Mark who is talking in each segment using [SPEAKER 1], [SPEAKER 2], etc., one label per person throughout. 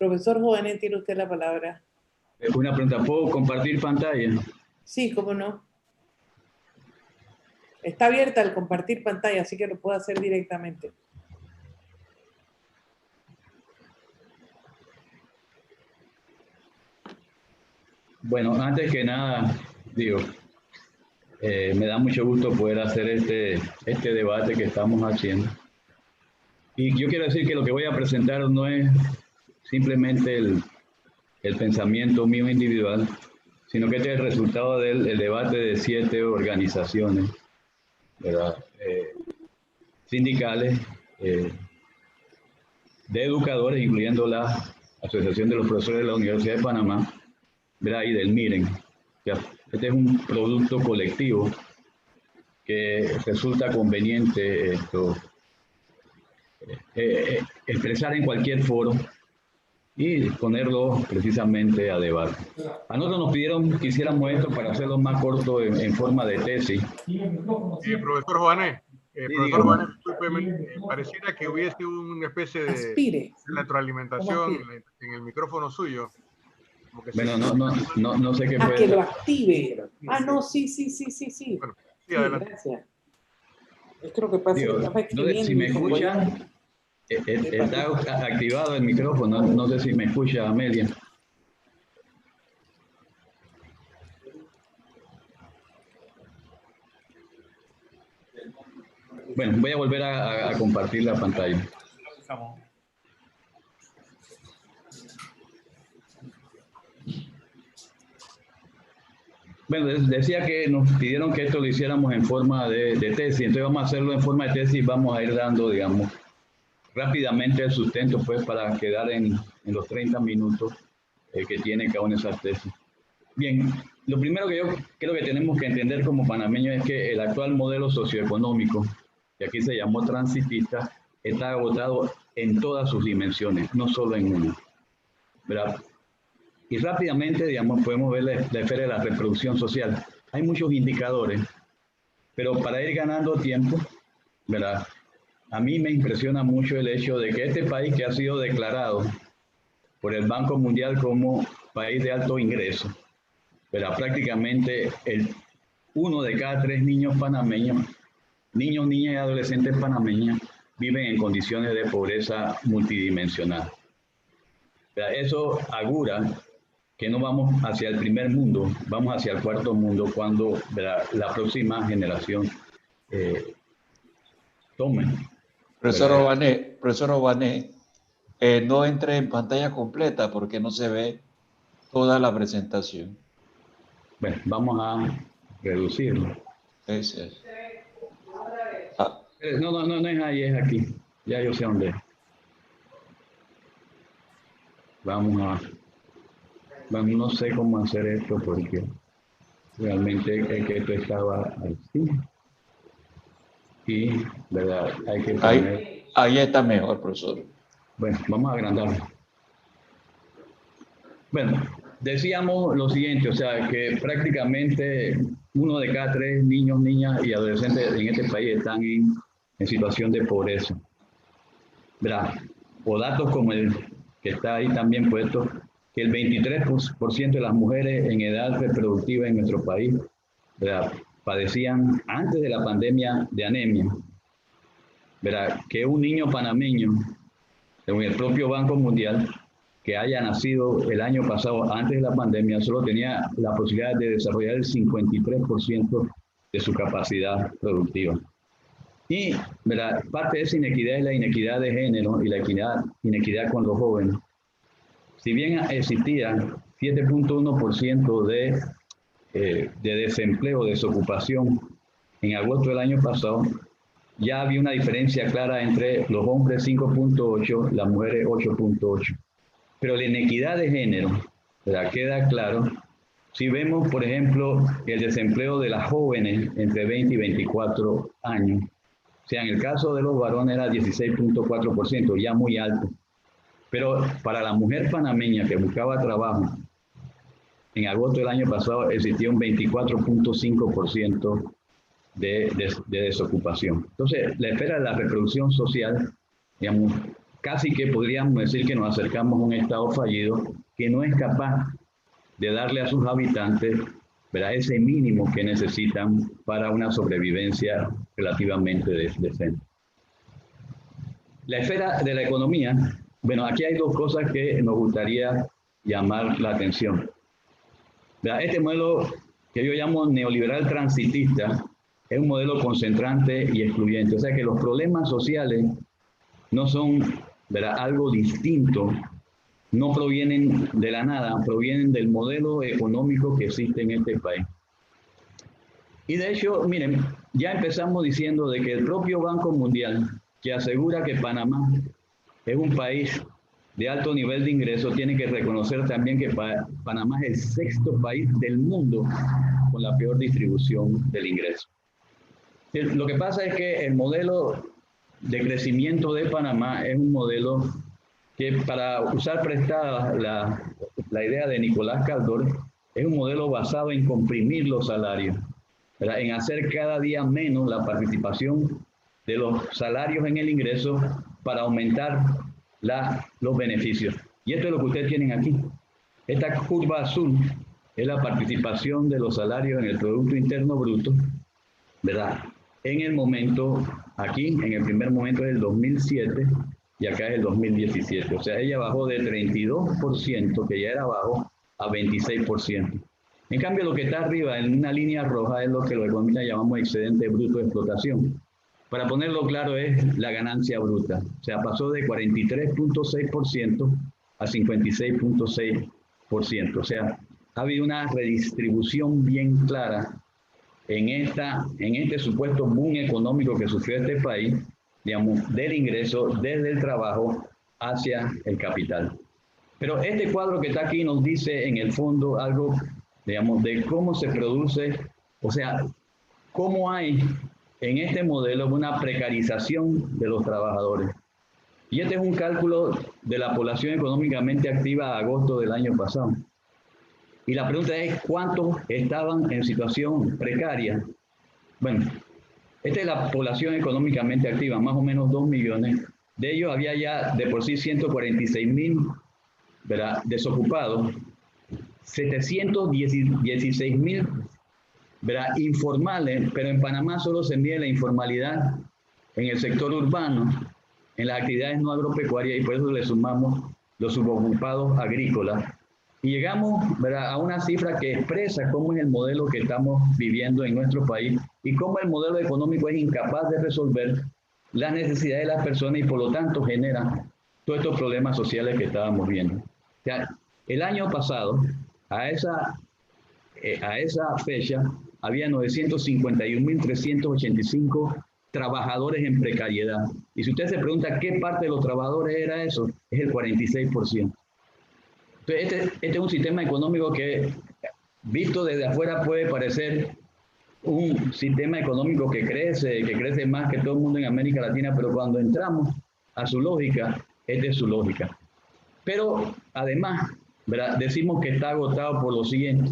[SPEAKER 1] Profesor Joanet, tiene usted la palabra.
[SPEAKER 2] Una pregunta, ¿puedo compartir pantalla?
[SPEAKER 1] Sí, cómo no. Está abierta el compartir pantalla, así que lo puedo hacer directamente.
[SPEAKER 2] Bueno, antes que nada, digo, me da mucho gusto poder hacer este debate que estamos haciendo. Y yo quiero decir que lo que voy a presentar no es simplemente el pensamiento mío individual, sino que este es el resultado del debate de 7 organizaciones, ¿verdad? Sindicales, de educadores, incluyendo la Asociación de los Profesores de la Universidad de Panamá, ¿verdad? Y del MIREN. Este es un producto colectivo que resulta conveniente expresar en cualquier foro y ponerlo precisamente a debate. A nosotros nos pidieron que hiciéramos esto para hacerlo más corto en forma de tesis.
[SPEAKER 3] Profesor Juanet, profesor Juanet, discúlpeme, pareciera que hubiese una especie de retroalimentación en el micrófono suyo.
[SPEAKER 2] Bueno, no sé qué puede.
[SPEAKER 1] Que lo active. No, sí.
[SPEAKER 3] Bueno,
[SPEAKER 1] sí, gracias. Es que lo que pasa es que estaba escribiendo.
[SPEAKER 2] Si me escuchan, está activado el micrófono. No sé si me escucha, Amelia. Bueno, voy a volver a compartir la pantalla. Bueno, decía que nos pidieron que esto lo hiciéramos en forma de tesis, entonces vamos a hacerlo en forma de tesis y vamos a ir dando, digamos, rápidamente el sustento, pues, para quedar en los 30 minutos que tiene cada una de esas tesis. Bien, lo primero que yo creo que tenemos que entender como panameños es que el actual modelo socioeconómico, que aquí se llamó transitista, está agotado en todas sus dimensiones, no solo en una, ¿verdad? Y rápidamente, digamos, podemos ver la esfera de la reproducción social. Hay muchos indicadores, pero para ir ganando tiempo, ¿verdad? A mí me impresiona mucho el hecho de que este país, que ha sido declarado por el Banco Mundial como país de alto ingreso, ¿verdad? Prácticamente 1 de cada 3 niños panameños, niños, niñas y adolescentes panameños, viven en condiciones de pobreza multidimensional. ¿Verdad? Eso augura que no vamos hacia el primer mundo, vamos hacia el cuarto mundo cuando, ¿verdad?, la próxima generación tome.
[SPEAKER 4] Profesor Obané, no entre en pantalla completa porque no se ve toda la presentación.
[SPEAKER 2] Bueno, vamos a reducirlo.
[SPEAKER 4] Ese es.
[SPEAKER 2] No es ahí, es aquí. Ya yo sé dónde es. Bueno, no sé cómo hacer esto porque realmente es que esto estaba así. Y, ¿verdad? Hay que poner...
[SPEAKER 4] Ahí está mejor, profesor.
[SPEAKER 2] Bueno, vamos a agrandarlo. Bueno, decíamos lo siguiente, o sea, que prácticamente 1 de cada 3 niños, niñas y adolescentes en este país están en situación de pobreza, ¿verdad? O datos como el que está ahí también puesto, que el 23% de las mujeres en edad reproductiva en nuestro país, ¿verdad?, padecían antes de la pandemia de anemia, ¿verdad? Que un niño panameño, según el propio Banco Mundial, que haya nacido el año pasado antes de la pandemia, solo tenía la posibilidad de desarrollar el 53% de su capacidad productiva. Y, ¿verdad?, parte de esa inequidad es la inequidad de género y la inequidad con los jóvenes. Si bien existía 7.1% de desempleo, desocupación en agosto del año pasado, ya había una diferencia clara entre los hombres 5.8, las mujeres 8.8. Pero la inequidad de género, ¿verdad?, queda claro si vemos, por ejemplo, el desempleo de las jóvenes entre 20 y 24 años. O sea, en el caso de los varones era 16.4%, ya muy alto. Pero para la mujer panameña que buscaba trabajo, en agosto del año pasado existía un 24.5% de desocupación. Entonces, la esfera de la reproducción social, digamos, casi que podríamos decir que nos acercamos a un Estado fallido que no es capaz de darle a sus habitantes, ¿verdad?, ese mínimo que necesitan para una sobrevivencia relativamente decente. La esfera de la economía, bueno, aquí hay dos cosas que nos gustaría llamar la atención. ¿Verdad? Este modelo que yo llamo neoliberal transitista es un modelo concentrante y excluyente. O sea que los problemas sociales no son, ¿verdad?, algo distinto, no provienen de la nada, provienen del modelo económico que existe en este país. Y de hecho, miren, ya empezamos diciendo de que el propio Banco Mundial, que asegura que Panamá es un país de alto nivel de ingresos, tiene que reconocer también que Panamá es el sexto país del mundo con la peor distribución del ingreso. Lo que pasa es que el modelo de crecimiento de Panamá es un modelo que, para usar prestada la idea de Nicolás Caldor, es un modelo basado en comprimir los salarios, ¿verdad?, en hacer cada día menos la participación de los salarios en el ingreso para aumentar los beneficios. Y esto es lo que ustedes tienen aquí. Esta curva azul es la participación de los salarios en el Producto Interno Bruto, ¿verdad?, en el momento, aquí, en el primer momento es el 2007 y acá es el 2017. O sea, ella bajó de 32%, que ya era bajo, a 26%. En cambio, lo que está arriba en una línea roja es lo que los economistas llamamos excedente bruto de explotación. Para ponerlo claro, es la ganancia bruta. O sea, pasó de 43.6% a 56.6%. O sea, ha habido una redistribución bien clara en este supuesto boom económico que sufrió este país, digamos, del ingreso desde el trabajo hacia el capital. Pero este cuadro que está aquí nos dice en el fondo algo, digamos, de cómo se produce, o sea, cómo hay en este modelo una precarización de los trabajadores. Y este es un cálculo de la población económicamente activa a agosto del año pasado. Y la pregunta es, ¿cuántos estaban en situación precaria? Bueno, esta es la población económicamente activa, más o menos 2 millones. De ellos había ya de por sí 146.000, ¿verdad?, desocupados, 716.000, ¿verdad?, informales, pero en Panamá solo se mide la informalidad en el sector urbano, en las actividades no agropecuarias, y por eso le sumamos los subocupados agrícolas. Y llegamos, ¿verdad?, a una cifra que expresa cómo es el modelo que estamos viviendo en nuestro país y cómo el modelo económico es incapaz de resolver las necesidades de las personas y por lo tanto genera todos estos problemas sociales que estábamos viendo. O sea, el año pasado, a esa fecha, había 951.385 trabajadores en precariedad. Y si usted se pregunta qué parte de los trabajadores era eso, es el 46%. Entonces, este es un sistema económico que, visto desde afuera, puede parecer un sistema económico que crece más que todo el mundo en América Latina, pero cuando entramos a su lógica, esta es su lógica. Pero además, ¿verdad?, decimos que está agotado por lo siguiente.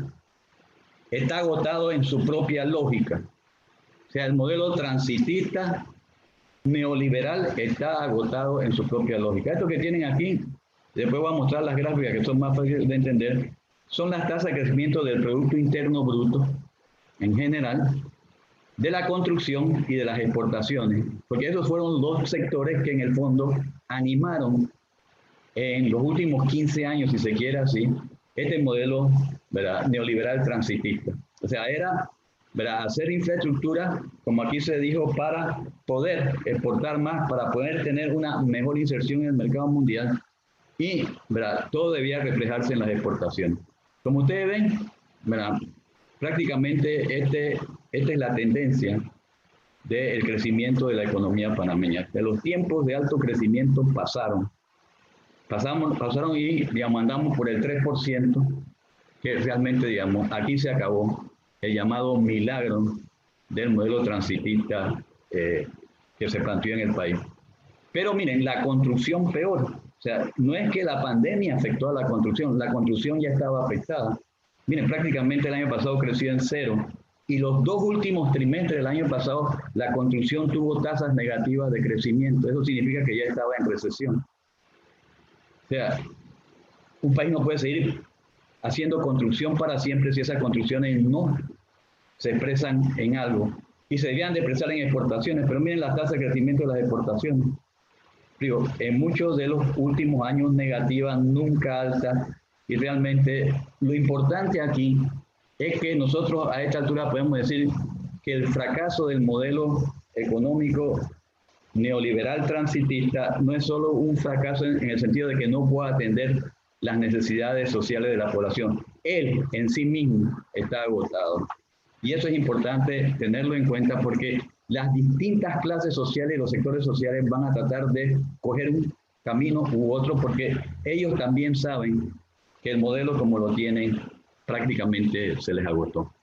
[SPEAKER 2] Está agotado en su propia lógica. O sea, el modelo transitista neoliberal está agotado en su propia lógica. Esto que tienen aquí, después voy a mostrar las gráficas que son más fáciles de entender, son las tasas de crecimiento del Producto Interno Bruto en general, de la construcción y de las exportaciones, porque esos fueron dos sectores que en el fondo animaron en los últimos 15 años, si se quiere así, este modelo, ¿verdad?, neoliberal transitista. O sea, era, ¿verdad?, hacer infraestructura, como aquí se dijo, para poder exportar más, para poder tener una mejor inserción en el mercado mundial y, ¿verdad?, todo debía reflejarse en las exportaciones. Como ustedes ven, ¿verdad?, prácticamente esta es la tendencia del crecimiento de la economía panameña. De los tiempos de alto crecimiento pasaron y, digamos, andamos por el 3%, que realmente, digamos, aquí se acabó el llamado milagro del modelo transitista que se planteó en el país. Pero miren, la construcción peor. O sea, no es que la pandemia afectó a la construcción ya estaba afectada. Miren, prácticamente el año pasado creció en 0 y los 2 últimos trimestres del año pasado la construcción tuvo tasas negativas de crecimiento. Eso significa que ya estaba en recesión. O sea, un país no puede seguir haciendo construcción para siempre si esas construcciones no se expresan en algo. Y se debían de expresar en exportaciones, pero miren la tasa de crecimiento de las exportaciones. Digo, en muchos de los últimos años negativas, nunca altas, y realmente lo importante aquí es que nosotros a esta altura podemos decir que el fracaso del modelo económico neoliberal transitista no es solo un fracaso en el sentido de que no pueda atender las necesidades sociales de la población. Él en sí mismo está agotado. Y eso es importante tenerlo en cuenta porque las distintas clases sociales y los sectores sociales van a tratar de coger un camino u otro porque ellos también saben que el modelo como lo tienen prácticamente se les agotó.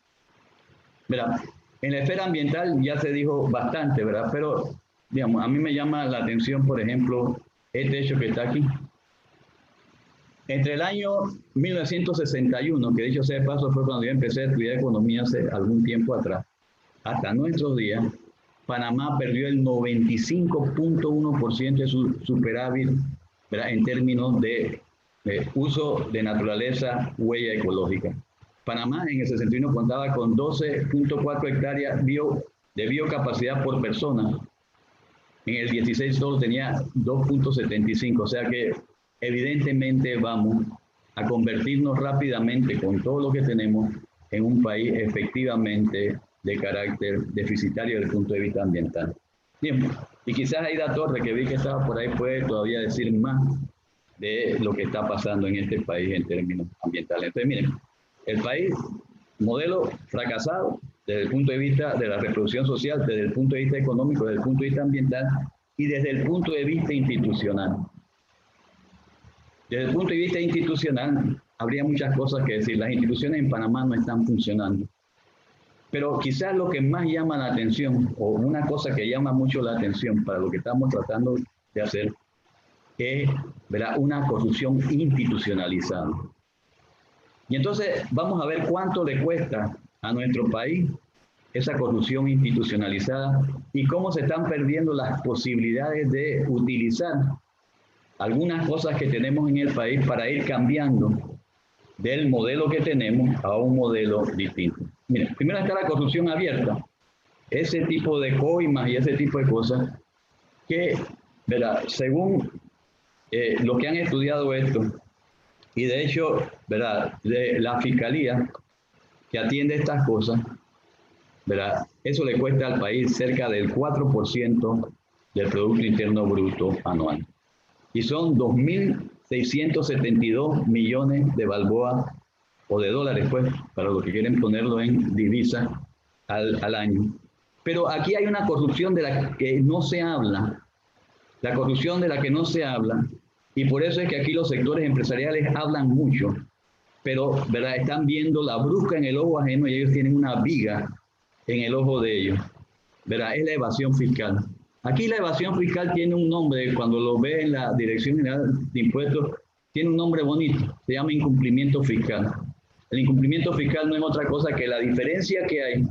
[SPEAKER 2] ¿Verdad? En la esfera ambiental ya se dijo bastante, ¿verdad? Pero, digamos, a mí me llama la atención, por ejemplo, este hecho que está aquí. Entre el año 1961, que dicho sea de paso fue cuando yo empecé a estudiar economía hace algún tiempo atrás, hasta nuestros días, Panamá perdió el 95.1% de su superávit, ¿verdad?, en términos de uso de naturaleza, huella ecológica. Panamá en el 61 contaba con 12.4 hectáreas de biocapacidad por persona. En el 16 solo tenía 2.75, o sea que evidentemente vamos a convertirnos rápidamente con todo lo que tenemos en un país efectivamente de carácter deficitario desde el punto de vista ambiental. Bien, y quizás Aida Torre, que vi que estaba por ahí, puede todavía decir más de lo que está pasando en este país en términos ambientales. Entonces, miren, el país, modelo fracasado desde el punto de vista de la reproducción social, desde el punto de vista económico, desde el punto de vista ambiental y desde el punto de vista institucional. Desde el punto de vista institucional, habría muchas cosas que decir. Las instituciones en Panamá no están funcionando. Pero quizás lo que más llama la atención, o una cosa que llama mucho la atención para lo que estamos tratando de hacer, es, ¿verdad?, una corrupción institucionalizada. Y entonces vamos a ver cuánto le cuesta a nuestro país esa corrupción institucionalizada y cómo se están perdiendo las posibilidades de utilizar algunas cosas que tenemos en el país para ir cambiando del modelo que tenemos a un modelo distinto. Mira, primero está la corrupción abierta, ese tipo de coimas y ese tipo de cosas que, ¿verdad?, según los que han estudiado esto, y de hecho, ¿verdad?, de la fiscalía que atiende estas cosas, ¿verdad?, eso le cuesta al país cerca del 4% del Producto Interno Bruto anual. Y son 2.672 millones de balboas o de dólares, pues, para los que quieren ponerlo en divisa al año. Pero aquí hay una corrupción de la que no se habla, la corrupción de la que no se habla, y por eso es que aquí los sectores empresariales hablan mucho, pero, ¿verdad?, están viendo la brusca en el ojo ajeno y ellos tienen una viga en el ojo de ellos, ¿verdad? Es la evasión fiscal. Aquí la evasión fiscal tiene un nombre, cuando lo ve en la Dirección General de Impuestos, tiene un nombre bonito, se llama incumplimiento fiscal. El incumplimiento fiscal no es otra cosa que la diferencia que hay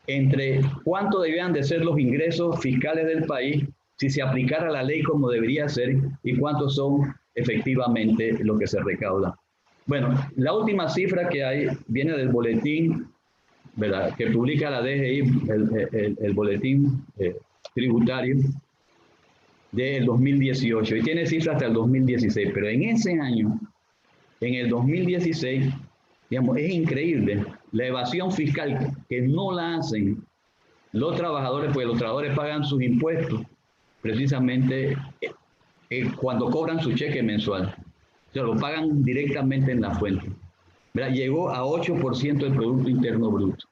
[SPEAKER 2] entre cuánto debían de ser los ingresos fiscales del país si se aplicara la ley como debería ser y cuántos son efectivamente lo que se recauda. Bueno, la última cifra que hay viene del boletín, ¿verdad?, que publica la DGI, el boletín tributario del 2018, y tiene cifras hasta el 2016, pero en ese año, en el 2016, digamos, es increíble la evasión fiscal que no la hacen los trabajadores, porque los trabajadores pagan sus impuestos precisamente cuando cobran su cheque mensual. O sea, lo pagan directamente en la fuente. ¿Verdad? Llegó a 8% del Producto Interno Bruto.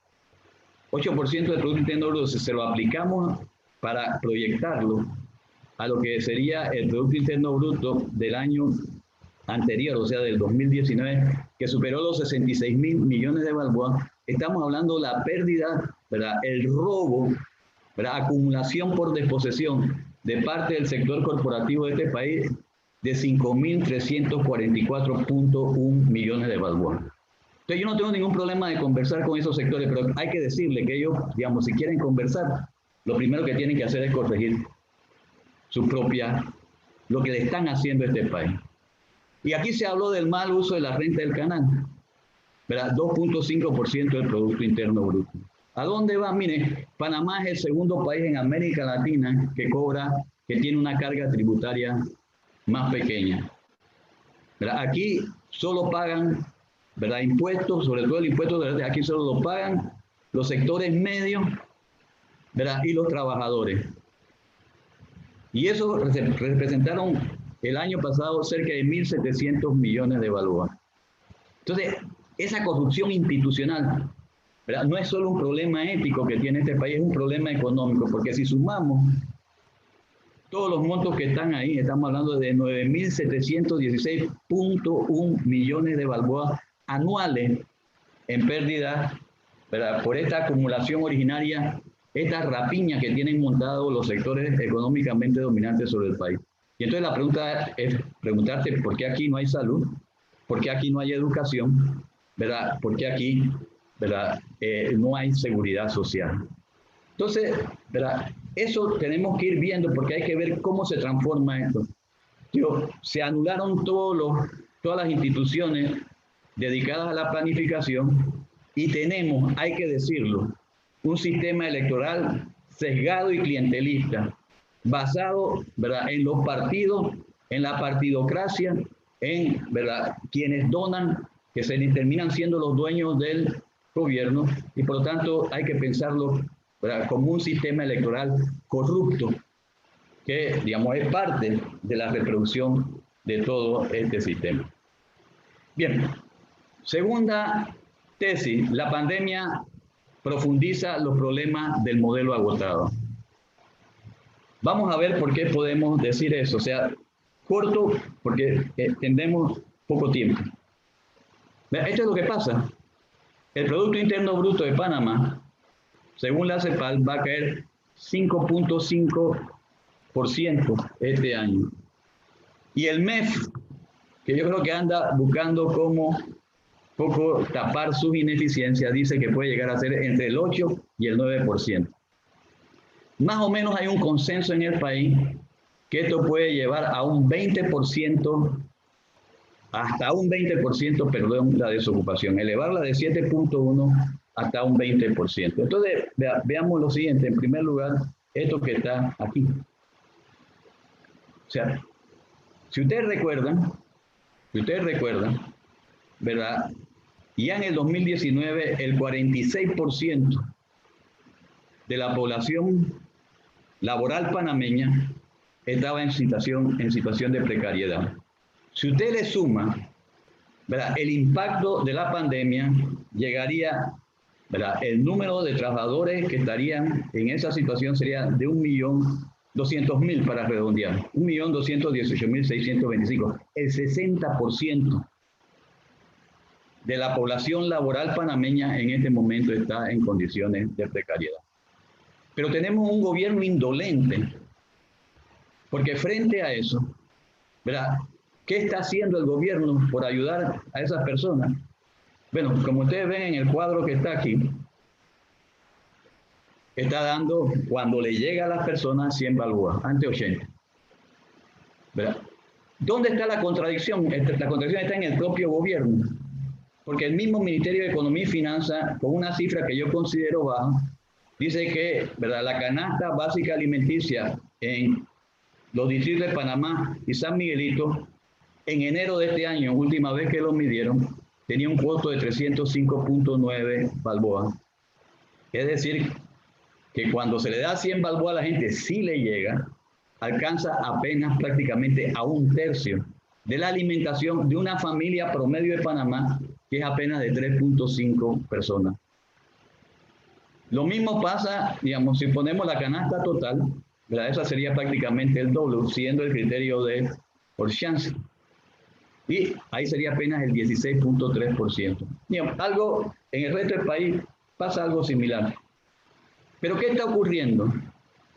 [SPEAKER 2] 8% del Producto Interno Bruto, si se lo aplicamos para proyectarlo a lo que sería el Producto Interno Bruto del año anterior, o sea, del 2019, que superó los 66.000 millones de balboas, estamos hablando de la pérdida, ¿verdad?, el robo, ¿verdad?, acumulación por desposesión de parte del sector corporativo de este país de 5.344.1 millones de balboas. Entonces yo no tengo ningún problema de conversar con esos sectores, pero hay que decirle que ellos, digamos, si quieren conversar, lo primero que tienen que hacer es corregir su propia, lo que le están haciendo a este país. Y aquí se habló del mal uso de la renta del canal, ¿verdad? 2.5% del Producto Interno Bruto. ¿A dónde va? Mire, Panamá es el segundo país en América Latina que tiene una carga tributaria más pequeña. ¿Verdad? Aquí solo pagan, ¿verdad?, impuestos, sobre todo el impuesto de renta, aquí solo lo pagan los sectores medios, ¿verdad?, y los trabajadores. Y eso representaron el año pasado cerca de 1.700 millones de balboas. Entonces, esa corrupción institucional, ¿verdad?, no es solo un problema ético que tiene este país, es un problema económico, porque si sumamos todos los montos que están ahí, estamos hablando de 9.716.1 millones de balboas anuales en pérdida, ¿verdad?, por esta acumulación originaria, esta rapiña que tienen montado los sectores económicamente dominantes sobre el país. Y entonces la pregunta es preguntarte por qué aquí no hay salud, por qué aquí no hay educación, ¿verdad?, por qué aquí, ¿verdad?, no hay seguridad social. Entonces, ¿verdad?, eso tenemos que ir viendo porque hay que ver cómo se transforma esto. Se anularon todas las instituciones dedicadas a la planificación y tenemos, hay que decirlo, un sistema electoral sesgado y clientelista, basado, ¿verdad?, en los partidos, en la partidocracia, en, ¿verdad?, quienes donan, que se terminan siendo los dueños del gobierno, y por lo tanto hay que pensarlo, ¿verdad?, como un sistema electoral corrupto, que, digamos, es parte de la reproducción de todo este sistema. Bien, segunda tesis, la pandemia profundiza los problemas del modelo agotado. Vamos a ver por qué podemos decir eso, o sea, corto, porque tendremos poco tiempo. Esto es lo que pasa. El Producto Interno Bruto de Panamá, según la CEPAL, va a caer 5.5% este año. Y el MEF, que yo creo que anda buscando cómo poco tapar sus ineficiencias, dice que puede llegar a ser entre el 8 y el 9%. Más o menos hay un consenso en el país que esto puede llevar a un 20%, hasta un 20%, perdón, la desocupación, elevarla de 7.1 hasta un 20%. Entonces, veamos lo siguiente. En primer lugar, esto que está aquí. O sea, si ustedes recuerdan, ¿verdad?, ya en el 2019 el 46% de la población laboral panameña estaba en situación de precariedad. Si usted le suma, ¿verdad?, el impacto de la pandemia, llegaría, ¿verdad?, el número de trabajadores que estarían en esa situación sería de 1.200.000 para redondear, 1.218.625. El 60% de la población laboral panameña en este momento está en condiciones de precariedad. Pero tenemos un gobierno indolente, porque frente a eso, ¿verdad?, ¿qué está haciendo el gobierno por ayudar a esas personas? Bueno, como ustedes ven en el cuadro que está aquí, está dando, cuando le llega a las personas, 100 balboas, antes 80. ¿Verdad? ¿Dónde está la contradicción? La contradicción está en el propio gobierno, porque el mismo Ministerio de Economía y Finanzas, con una cifra que yo considero baja, dice que, ¿verdad?, la canasta básica alimenticia en los distritos de Panamá y San Miguelito, en enero de este año, última vez que lo midieron, tenía un costo de 305.9 balboas. Es decir, que cuando se le da 100 balboas a la gente, sí le llega, alcanza apenas prácticamente a un tercio de la alimentación de una familia promedio de Panamá, que es apenas de 3.5 personas. Lo mismo pasa, digamos, si ponemos la canasta total, ¿verdad?, esa sería prácticamente el doble, siendo el criterio de por chance. Y ahí sería apenas el 16.3%. Algo, en el resto del país pasa algo similar. Pero ¿qué está ocurriendo?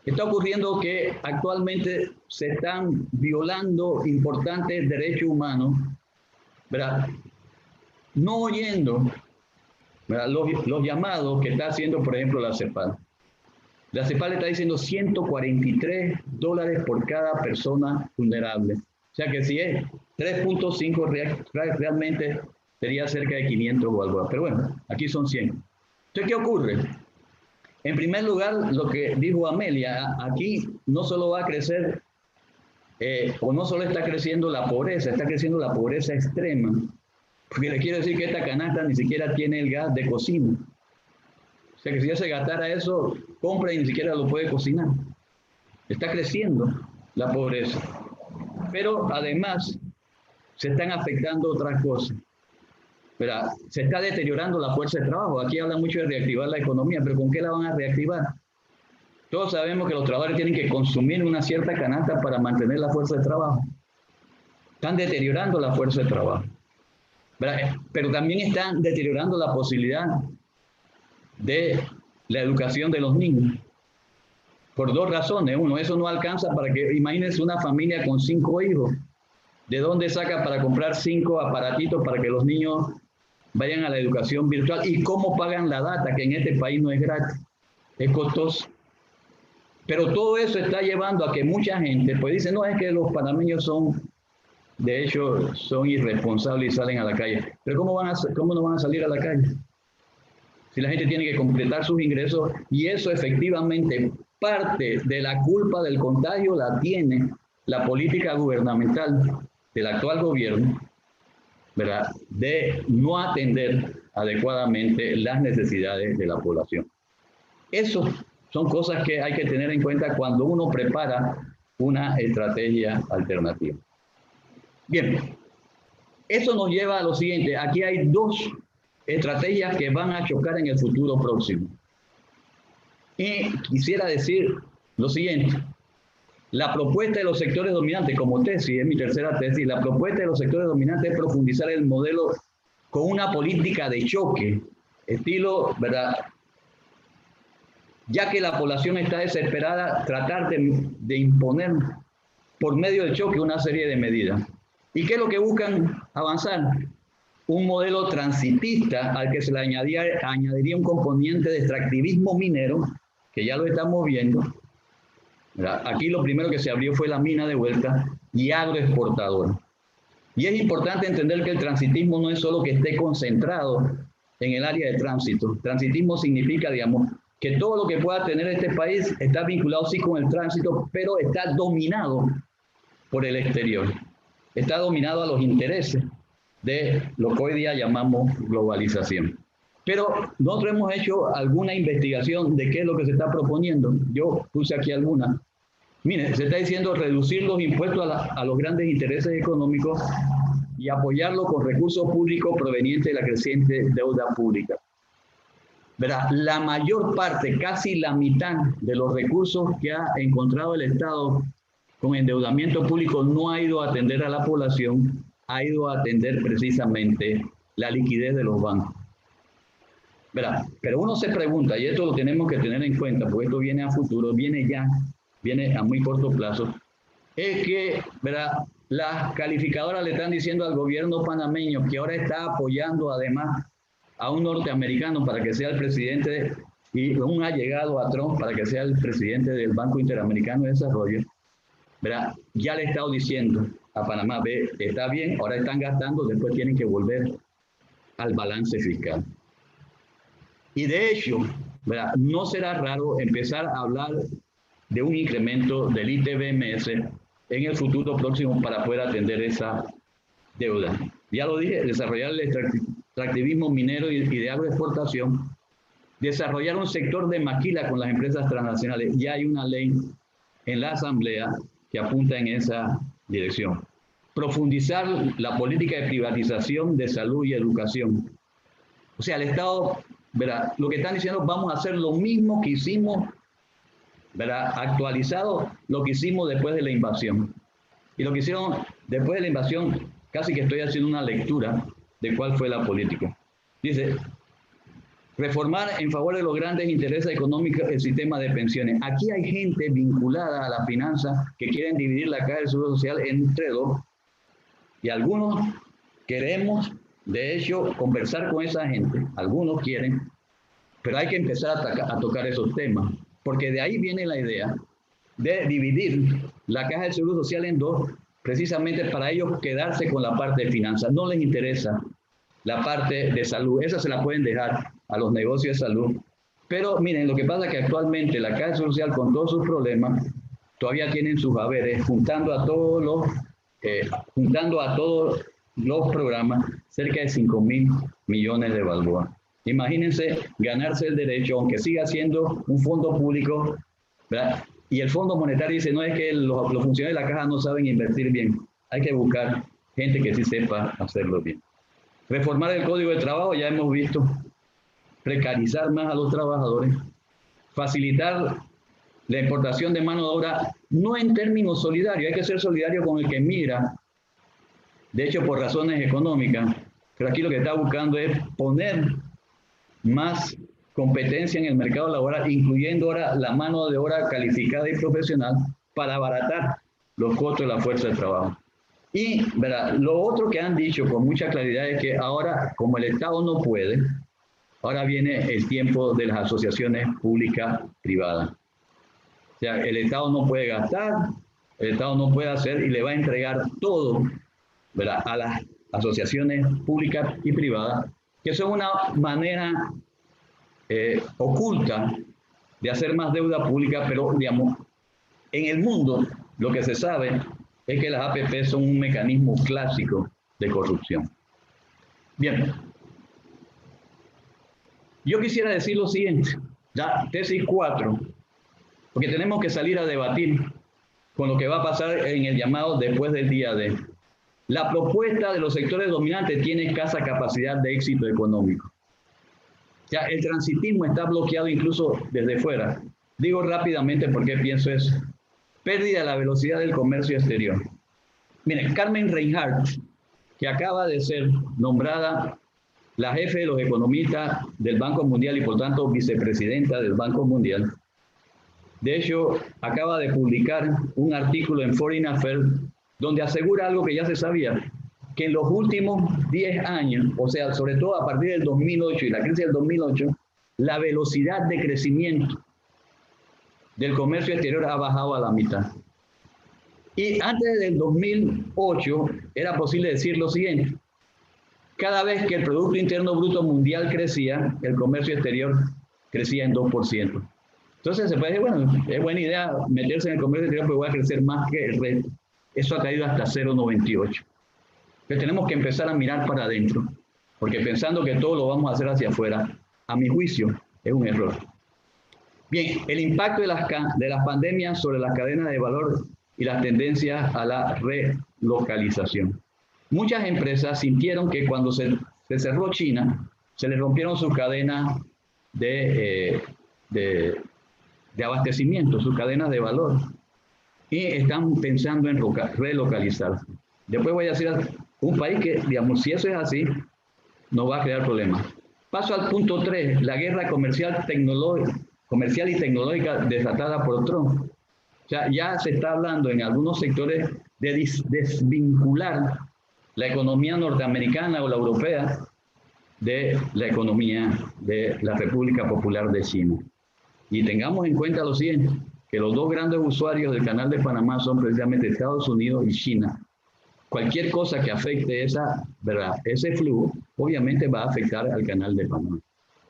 [SPEAKER 2] Está ocurriendo que actualmente se están violando importantes derechos humanos, ¿verdad?, no oyendo, ¿verdad?, los llamados que está haciendo, por ejemplo, la CEPAL. La CEPAL está diciendo $143 por cada persona vulnerable. O sea que si es 3.5 realmente sería cerca de 500 o algo. Pero bueno, aquí son 100. Entonces, ¿qué ocurre? En primer lugar, lo que dijo Amelia, aquí no solo va a crecer, o no solo está creciendo la pobreza, está creciendo la pobreza extrema. Porque le quiero decir que esta canasta ni siquiera tiene el gas de cocina. O sea que si ya se gastara eso, compra y ni siquiera lo puede cocinar. Está creciendo la pobreza. Pero además se están afectando otras cosas. ¿Verdad? Se está deteriorando la fuerza de trabajo. Aquí hablan mucho de reactivar la economía, pero ¿con qué la van a reactivar? Todos sabemos que los trabajadores tienen que consumir una cierta canasta para mantener la fuerza de trabajo. Están deteriorando la fuerza de trabajo. ¿Verdad? Pero también están deteriorando la posibilidad de la educación de los niños. Por dos razones. Uno, eso no alcanza para que, imagínense una familia con 5 hijos. ¿De dónde saca para comprar 5 aparatitos para que los niños vayan a la educación virtual? ¿Y cómo pagan la data? Que en este país no es gratis, es costoso. Pero todo eso está llevando a que mucha gente, pues dice, no, es que los panameños son, de hecho, son irresponsables y salen a la calle. Pero ¿cómo no van a salir a la calle? Si la gente tiene que completar sus ingresos, y eso efectivamente, parte de la culpa del contagio la tiene la política gubernamental del actual gobierno, ¿verdad?, de no atender adecuadamente las necesidades de la población. Eso son cosas que hay que tener en cuenta cuando uno prepara una estrategia alternativa. Bien, eso nos lleva a lo siguiente. Aquí hay 2 estrategias que van a chocar en el futuro próximo. Y quisiera decir lo siguiente. La propuesta de los sectores dominantes, como tesis, es mi tercera tesis, la propuesta de los sectores dominantes es profundizar el modelo con una política de choque, estilo, ¿verdad?, ya que la población está desesperada, tratar de imponer por medio del choque una serie de medidas. ¿Y qué es lo que buscan avanzar? Un modelo transitista al que se le añadiría un componente de extractivismo minero, que ya lo estamos viendo. Aquí lo primero que se abrió fue la mina de vuelta y agroexportador. Y es importante entender que el transitismo no es solo que esté concentrado en el área de tránsito. Transitismo significa, digamos, que todo lo que pueda tener este país está vinculado sí con el tránsito, pero está dominado por el exterior. Está dominado a los intereses de lo que hoy día llamamos globalización. Pero nosotros hemos hecho alguna investigación de qué es lo que se está proponiendo. Yo puse aquí alguna. Miren, se está diciendo reducir los impuestos a los grandes intereses económicos y apoyarlo con recursos públicos provenientes de la creciente deuda pública. ¿Verdad? La mayor parte, casi la mitad de los recursos que ha encontrado el Estado con endeudamiento público no ha ido a atender a la población, ha ido a atender precisamente la liquidez de los bancos. ¿Verdad? Pero uno se pregunta, y esto lo tenemos que tener en cuenta, porque esto viene a futuro, viene a muy corto plazo, es que, ¿verdad?, las calificadoras le están diciendo al gobierno panameño, que ahora está apoyando además a un norteamericano para que sea el presidente, y un allegado a Trump para que sea el presidente del Banco Interamericano de Desarrollo, ¿verdad?, ya le he estado diciendo a Panamá, ve, está bien, ahora están gastando, después tienen que volver al balance fiscal. Y de hecho, ¿verdad?, no será raro empezar a hablar de un incremento del ITBMS en el futuro próximo para poder atender esa deuda. Ya lo dije, desarrollar el extractivismo minero y de agroexportación, desarrollar un sector de maquila con las empresas transnacionales. Ya hay una ley en la Asamblea que apunta en esa dirección. Profundizar la política de privatización de salud y educación. O sea, el Estado, ¿verdad?, lo que están diciendo, vamos a hacer lo mismo que hicimos, ¿verdad?, actualizado lo que hicimos después de la invasión. Y lo que hicieron después de la invasión, casi que estoy haciendo una lectura de cuál fue la política. Dice, reformar en favor de los grandes intereses económicos el sistema de pensiones. Aquí hay gente vinculada a la finanza que quieren dividir la caja del seguro social entre 2. Y algunos queremos, de hecho, conversar con esa gente. Algunos quieren, pero hay que empezar a tocar esos temas. Porque de ahí viene la idea de dividir la caja del seguro social en 2 precisamente para ellos quedarse con la parte de finanzas. No les interesa la parte de salud. Esa se la pueden dejar a los negocios de salud. Pero miren, lo que pasa es que actualmente la Caja Social, con todos sus problemas, todavía tienen sus haberes, juntando a todos los programas, cerca de 5.000 millones de balboas. Imagínense ganarse el derecho, aunque siga siendo un fondo público, ¿verdad? Y el Fondo Monetario dice, no es que los funcionarios de la Caja no saben invertir bien, hay que buscar gente que sí sepa hacerlo bien. Reformar el Código de Trabajo, ya hemos visto, precarizar más a los trabajadores, facilitar la importación de mano de obra, no en términos solidarios, hay que ser solidario con el que migra, de hecho por razones económicas, pero aquí lo que está buscando es poner más competencia en el mercado laboral, incluyendo ahora la mano de obra calificada y profesional para abaratar los costos de la fuerza de trabajo. Y ¿verdad? Lo otro que han dicho con mucha claridad es que ahora, como el Estado no puede, ahora viene el tiempo de las asociaciones públicas privadas. O sea, el Estado no puede gastar, el Estado no puede hacer y le va a entregar todo, ¿verdad?, a las asociaciones públicas y privadas, que son una manera oculta de hacer más deuda pública, pero digamos, en el mundo lo que se sabe es que las APP son un mecanismo clásico de corrupción. Bien, yo quisiera decir lo siguiente, ya tesis 4, porque tenemos que salir a debatir con lo que va a pasar en el llamado después del día D. La propuesta de los sectores dominantes tiene escasa capacidad de éxito económico. Ya el transitismo está bloqueado incluso desde fuera. Digo rápidamente por qué pienso eso. Pérdida de la velocidad del comercio exterior. Miren, Carmen Reinhardt, que acaba de ser nombrada la jefe de los economistas del Banco Mundial y por tanto vicepresidenta del Banco Mundial, de hecho, acaba de publicar un artículo en Foreign Affairs donde asegura algo que ya se sabía, que en los últimos 10 años, o sea, sobre todo a partir del 2008 y la crisis del 2008, la velocidad de crecimiento del comercio exterior ha bajado a la mitad. Y antes del 2008 era posible decir lo siguiente: cada vez que el Producto Interno Bruto Mundial crecía, el comercio exterior crecía en 2%. Entonces se puede decir, bueno, es buena idea meterse en el comercio exterior, pero voy a crecer más que el resto. Eso ha caído hasta 0,98. Pero tenemos que empezar a mirar para adentro, porque pensando que todo lo vamos a hacer hacia afuera, a mi juicio, es un error. Bien, el impacto de las pandemias sobre las cadenas de valor y las tendencias a la relocalización. Muchas empresas sintieron que cuando se cerró China, se les rompieron sus cadenas de abastecimiento, sus cadenas de valor, y están pensando en relocalizarse. Después voy a decir un país que, digamos, si eso es así, nos va a crear problemas. Paso al punto 3, la guerra comercial y tecnológica desatada por Trump. O sea, ya se está hablando en algunos sectores de desvincular la economía norteamericana o la europea de la economía de la República Popular de China. Y tengamos en cuenta lo siguiente, que los dos grandes usuarios del Canal de Panamá son precisamente Estados Unidos y China. Cualquier cosa que afecte ese flujo, obviamente va a afectar al Canal de Panamá.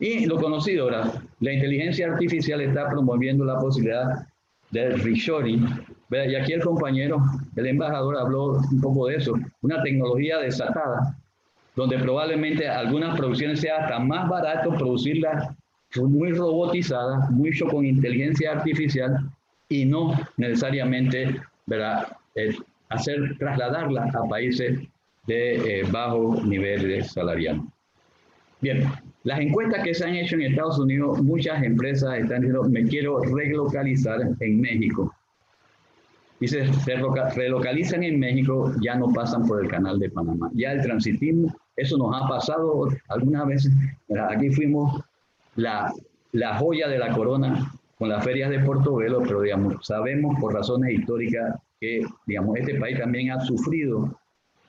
[SPEAKER 2] Y lo conocido ahora, la inteligencia artificial está promoviendo la posibilidad del reshoring, ¿verdad? Y aquí el compañero, el embajador, habló un poco de eso, una tecnología desatada, donde probablemente algunas producciones sea hasta más barato producirlas muy robotizadas, mucho con inteligencia artificial y no necesariamente, ¿verdad?, trasladarlas a países de bajo nivel salarial. Bien, las encuestas que se han hecho en Estados Unidos, muchas empresas están diciendo, me quiero relocalizar en México. Y se relocalizan en México, ya no pasan por el Canal de Panamá. Ya el transitismo, eso nos ha pasado algunas veces. Aquí fuimos la joya de la corona con las ferias de Portobelo, pero digamos, sabemos por razones históricas que digamos, este país también ha sufrido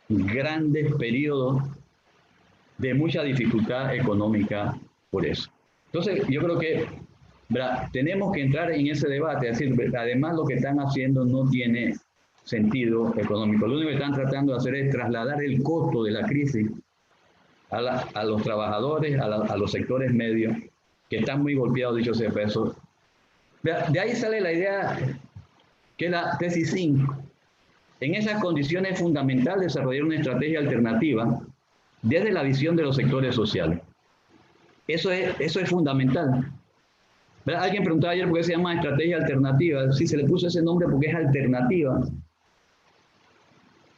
[SPEAKER 2] grandes periodos de mucha dificultad económica por eso. Entonces, yo creo que tenemos que entrar en ese debate, es decir, además lo que están haciendo no tiene sentido económico. Lo único que están tratando de hacer es trasladar el costo de la crisis a los trabajadores, a los sectores medios, que están muy golpeados, dicho sea peso. De ahí sale la idea, que es la tesis 5. En esas condiciones es fundamental desarrollar una estrategia alternativa desde la visión de los sectores sociales. Eso es fundamental. ¿Verdad? Alguien preguntaba ayer por qué se llama estrategia alternativa. Sí, se le puso ese nombre porque es alternativa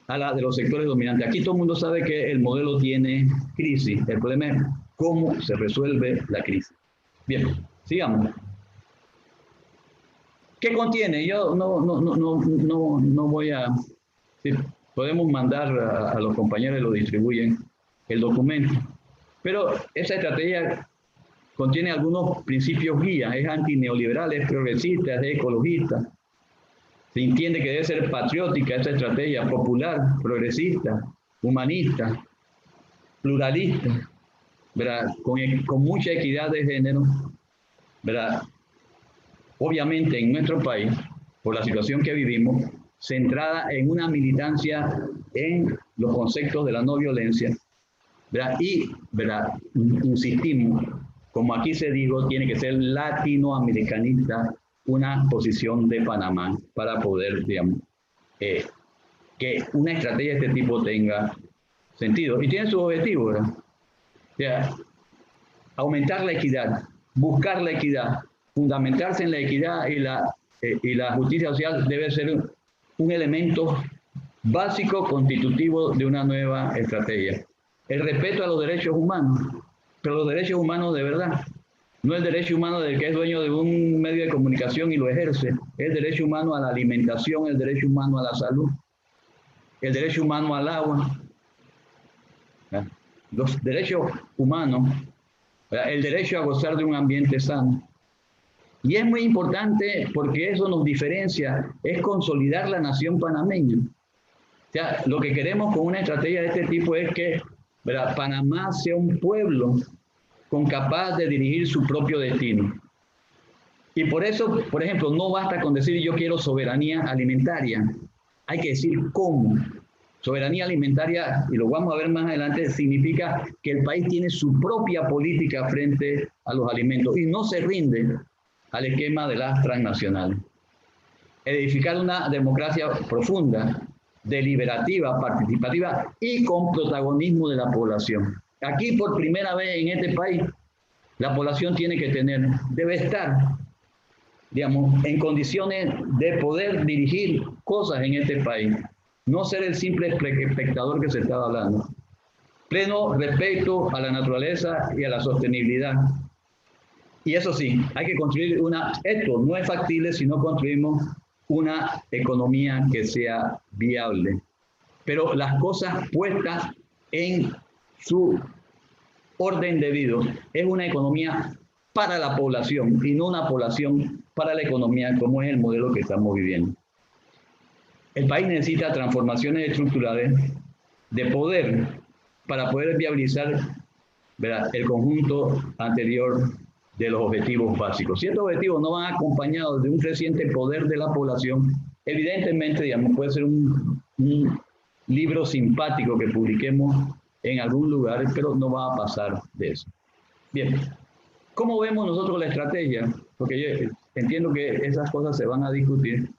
[SPEAKER 2] a la de los sectores dominantes. Aquí todo el mundo sabe que el modelo tiene crisis. El problema es cómo se resuelve la crisis. Bien, sigamos. ¿Qué contiene? Yo no voy a... Sí, podemos mandar a los compañeros que lo distribuyen el documento. Pero esa estrategia contiene algunos principios guías. Es antineoliberal, es progresista, es ecologista. Se entiende que debe ser patriótica esta estrategia, popular, progresista, humanista, pluralista, ¿verdad? Con mucha equidad de género, ¿verdad? Obviamente en nuestro país, por la situación que vivimos, centrada en una militancia en los conceptos de la no violencia, ¿verdad? Y, ¿verdad? Insistimos, como aquí se dijo, tiene que ser latinoamericanista una posición de Panamá para poder, digamos, que una estrategia de este tipo tenga sentido. Y tiene su objetivo, ¿verdad? O sea, aumentar la equidad, buscar la equidad, fundamentarse en la equidad y la justicia social debe ser un elemento básico constitutivo de una nueva estrategia. El respeto a los derechos humanos, pero los derechos humanos de verdad. No el derecho humano del que es dueño de un medio de comunicación y lo ejerce. El derecho humano a la alimentación, el derecho humano a la salud, el derecho humano al agua. Los derechos humanos, el derecho a gozar de un ambiente sano. Y es muy importante porque eso nos diferencia, es consolidar la nación panameña. O sea, lo que queremos con una estrategia de este tipo es que, ¿verdad?, Panamá sea un pueblo capaz de dirigir su propio destino. Y por eso, por ejemplo, no basta con decir yo quiero soberanía alimentaria. Hay que decir cómo. Soberanía alimentaria, y lo vamos a ver más adelante, significa que el país tiene su propia política frente a los alimentos y no se rinde al esquema de las transnacionales. Edificar una democracia profunda, deliberativa, participativa y con protagonismo de la población. Aquí por primera vez en este país, la población tiene que debe estar, digamos, en condiciones de poder dirigir cosas en este país. No ser el simple espectador que se estaba hablando. Pleno respeto a la naturaleza y a la sostenibilidad. Y eso sí, hay que construir esto no es factible si no construimos una economía que sea viable. Pero las cosas puestas en su orden debido, es una economía para la población y no una población para la economía, como es el modelo que estamos viviendo. El país necesita transformaciones estructurales de poder para poder viabilizar, ¿verdad?, el conjunto anterior de los objetivos básicos. Si estos objetivos no van acompañados de un creciente poder de la población, evidentemente, digamos, puede ser un libro simpático que publiquemos en algún lugar, pero no va a pasar de eso. Bien, ¿cómo vemos nosotros la estrategia? Porque yo entiendo que esas cosas se van a discutir.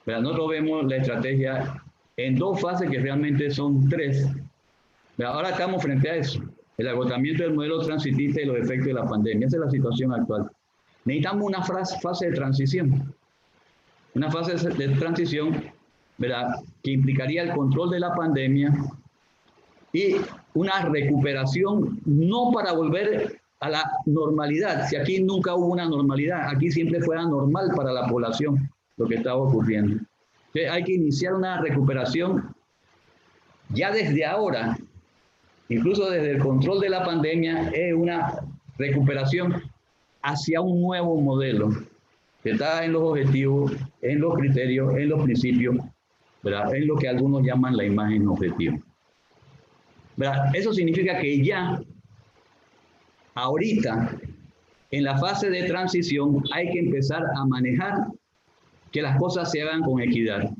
[SPEAKER 2] Pero nosotros vemos la estrategia en dos fases que realmente son tres. Pero ahora estamos frente a eso, el agotamiento del modelo transitista y los efectos de la pandemia. Esa es la situación actual. Necesitamos una fase de transición. Una fase de transición, ¿verdad?, que implicaría el control de la pandemia y una recuperación, no para volver a la normalidad, si aquí nunca hubo una normalidad, aquí siempre fue anormal para la población lo que estaba ocurriendo. Entonces, hay que iniciar una recuperación ya desde ahora, incluso desde el control de la pandemia, es una recuperación hacia un nuevo modelo que está en los objetivos, en los criterios, en los principios, ¿verdad?, en lo que algunos llaman la imagen objetiva. ¿Verdad? Eso significa que ya, ahorita, en la fase de transición, hay que empezar a manejar que las cosas se hagan con equidad.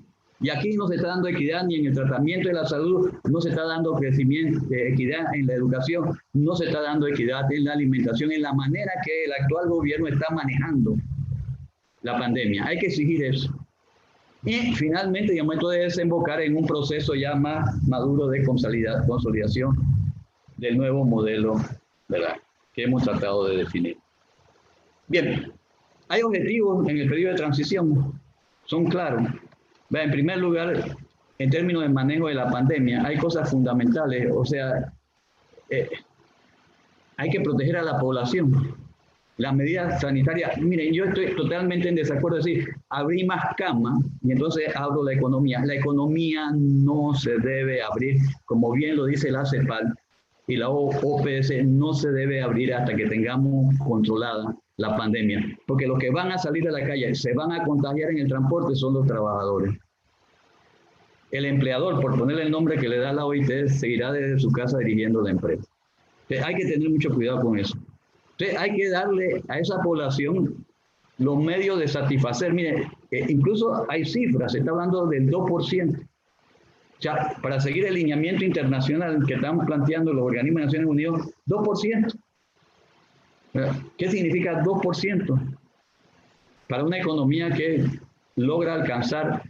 [SPEAKER 2] Y aquí no se está dando equidad ni en el tratamiento de la salud, no se está dando crecimiento, equidad en la educación, no se está dando equidad en la alimentación, en la manera que el actual gobierno está manejando la pandemia. Hay que exigir eso. Y finalmente, digamos, esto debe desembocar en un proceso ya más maduro de consolidación del nuevo modelo, ¿verdad?, que hemos tratado de definir. Bien, hay objetivos en el periodo de transición, son claros. En primer lugar, en términos de manejo de la pandemia, hay cosas fundamentales, o sea, hay que proteger a la población. Las medidas sanitarias, miren, yo estoy totalmente en desacuerdo de decir, abrí más camas y entonces abro la economía. La economía no se debe abrir, como bien lo dice la CEPAL y la OPS, no se debe abrir hasta que tengamos controlada la pandemia, porque los que van a salir a la calle, se van a contagiar en el transporte son los trabajadores. El empleador, por ponerle el nombre que le da la OIT, seguirá desde su casa dirigiendo la empresa. Entonces, hay que tener mucho cuidado con eso. Entonces, hay que darle a esa población los medios de satisfacer. Mire, incluso hay cifras, se está hablando del 2%. O sea, para seguir el lineamiento internacional que están planteando los organismos de Naciones Unidas, 2%. ¿Qué significa 2%? Para una economía que logra alcanzar...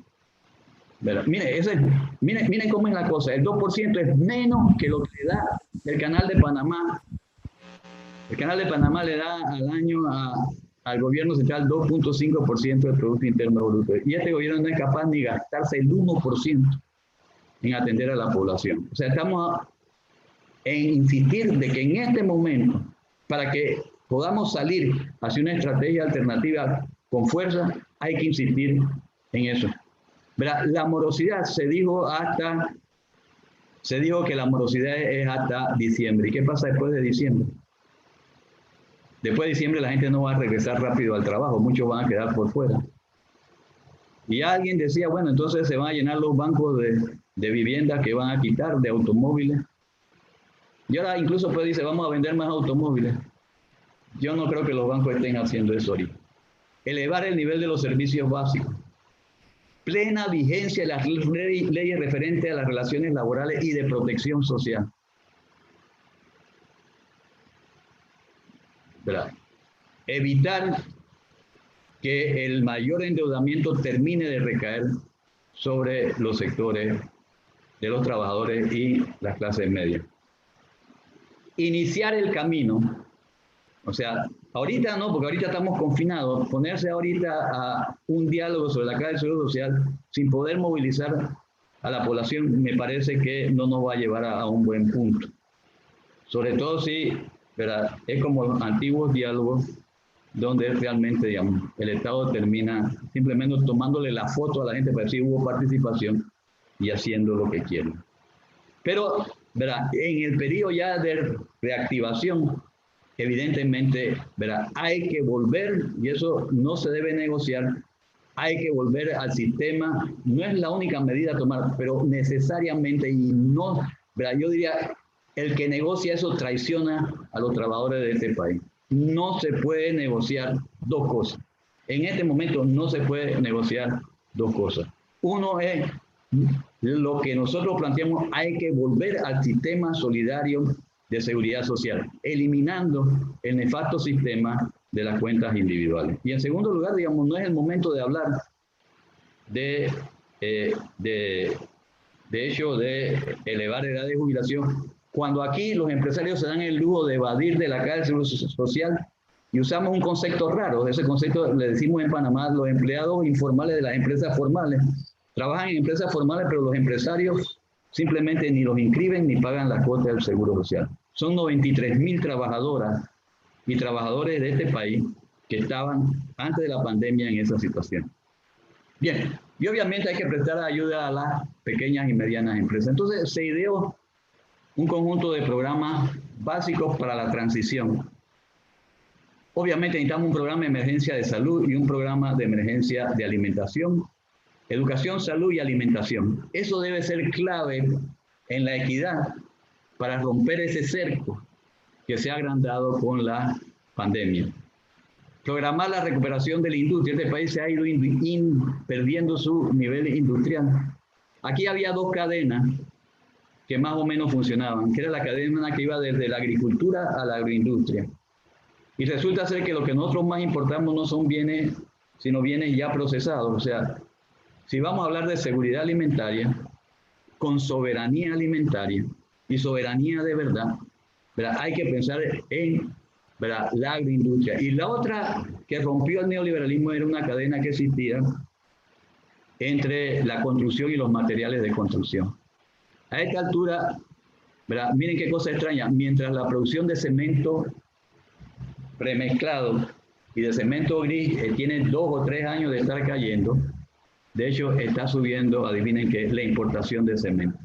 [SPEAKER 2] Miren cómo es la cosa. El 2% es menos que lo que le da el Canal de Panamá. El Canal de Panamá le da al año al gobierno central 2.5% del Producto Interno Bruto. Y este gobierno no es capaz ni gastarse el 1% en atender a la población. O sea, estamos en insistir de que en este momento, para que podamos salir hacia una estrategia alternativa con fuerza, hay que insistir en eso. ¿Verdad? La morosidad se dijo que la morosidad es hasta diciembre. ¿Y qué pasa después de diciembre? Después de diciembre la gente no va a regresar rápido al trabajo, muchos van a quedar por fuera. Y alguien decía, bueno, entonces se van a llenar los bancos de viviendas que van a quitar, de automóviles. Y ahora incluso pues dice, vamos a vender más automóviles. Yo no creo que los bancos estén haciendo eso ahorita. Elevar el nivel de los servicios básicos. Plena vigencia de las leyes referentes a las relaciones laborales y de protección social. ¿Verdad? Evitar que el mayor endeudamiento termine de recaer sobre los sectores de los trabajadores y las clases medias. Iniciar el camino, o sea, ahorita no, porque ahorita estamos confinados, ponerse ahorita a un diálogo sobre la caja del Seguro Social sin poder movilizar a la población, me parece que no nos va a llevar a un buen punto. Sobre todo si, ¿verdad?, es como antiguos diálogos donde realmente, digamos, el Estado termina simplemente tomándole la foto a la gente para decir hubo participación y haciendo lo que quieren. Pero, ¿verdad?, en el periodo ya de reactivación, evidentemente, ¿verdad?, hay que volver, y eso no se debe negociar, hay que volver al sistema. No es la única medida a tomar, pero necesariamente, y no, ¿verdad?, yo diría, el que negocia eso traiciona a los trabajadores de este país. No se puede negociar dos cosas. En este momento no se puede negociar dos cosas. Uno es lo que nosotros planteamos, hay que volver al sistema solidario de seguridad social, eliminando el nefasto sistema de las cuentas individuales. Y en segundo lugar, digamos, no es el momento de hablar de hecho de elevar la edad de jubilación, cuando aquí los empresarios se dan el lujo de evadir de la caja del Seguro Social y usamos un concepto raro. Ese concepto le decimos en Panamá, los empleados informales de las empresas formales. Trabajan en empresas formales, pero los empresarios simplemente ni los inscriben ni pagan la cuota del Seguro Social. Son 93.000 trabajadoras y trabajadores de este país que estaban antes de la pandemia en esa situación. Bien, y obviamente hay que prestar ayuda a las pequeñas y medianas empresas. Entonces se ideó un conjunto de programas básicos para la transición. Obviamente necesitamos un programa de emergencia de salud y un programa de emergencia de alimentación, educación, salud y alimentación. Eso debe ser clave en la equidad para romper ese cerco que se ha agrandado con la pandemia. Programar la recuperación de la industria. Este país se ha ido perdiendo su nivel industrial. Aquí había dos cadenas que más o menos funcionaban, que era la cadena que iba desde la agricultura a la agroindustria. Y resulta ser que lo que nosotros más importamos no son bienes, sino bienes ya procesados. O sea, si vamos a hablar de seguridad alimentaria, con soberanía alimentaria y soberanía de verdad, ¿verdad? Hay que pensar en, ¿verdad?, la agroindustria. Y la otra que rompió el neoliberalismo era una cadena que existía entre la construcción y los materiales de construcción. A esta altura, ¿verdad?, miren qué cosa extraña, mientras la producción de cemento premezclado y de cemento gris tiene 2 o 3 años de estar cayendo, de hecho está subiendo, adivinen qué, la importación de cemento.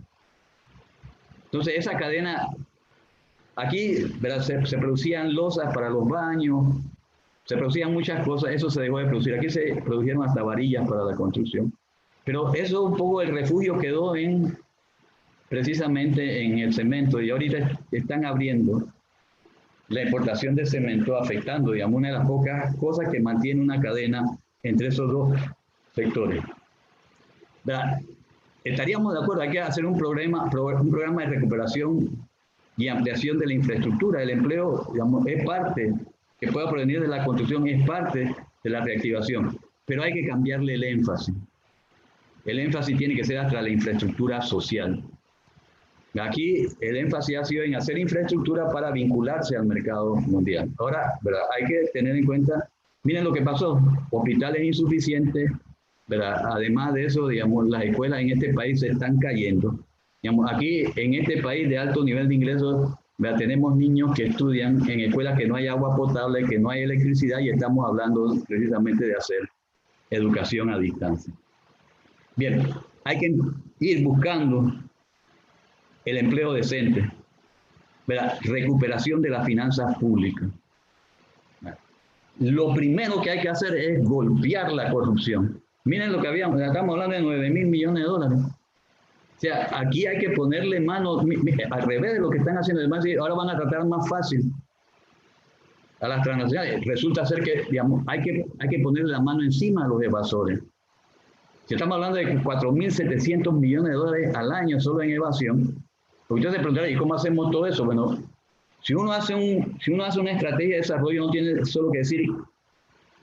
[SPEAKER 2] Entonces esa cadena, aquí, ¿verdad?, se producían losas para los baños, se producían muchas cosas, eso se dejó de producir. Aquí se produjeron hasta varillas para la construcción. Pero eso un poco el refugio quedó precisamente en el cemento, y ahorita están abriendo la importación de cemento, afectando, digamos, una de las pocas cosas que mantiene una cadena entre esos dos sectores. ¿Verdad? Estaríamos de acuerdo, hay que hacer un programa de recuperación y ampliación de la infraestructura. El empleo, digamos, es parte, que pueda provenir de la construcción, es parte de la reactivación, pero hay que cambiarle el énfasis. El énfasis tiene que ser hasta la infraestructura social. Aquí el énfasis ha sido en hacer infraestructura para vincularse al mercado mundial. Ahora, ¿verdad?, hay que tener en cuenta, miren lo que pasó, hospitales insuficientes, ¿verdad? Además de eso, digamos, las escuelas en este país se están cayendo. Digamos, aquí en este país de alto nivel de ingresos, ¿verdad?, tenemos niños que estudian en escuelas que no hay agua potable, que no hay electricidad, y estamos hablando precisamente de hacer educación a distancia. Bien, hay que ir buscando el empleo decente, ¿verdad?, recuperación de las finanzas públicas. Lo primero que hay que hacer es golpear la corrupción. Miren lo que habíamos, estamos hablando de 9.000 millones de dólares. O sea, aquí hay que ponerle mano, al revés de lo que están haciendo, además, ahora van a tratar más fácil a las transnacionales. Resulta ser que, digamos, hay que ponerle la mano encima a los evasores. Si estamos hablando de 4.700 millones de dólares al año solo en evasión, porque ustedes se preguntarán, ¿y cómo hacemos todo eso? Bueno, si uno hace una estrategia de desarrollo, no tiene solo que decir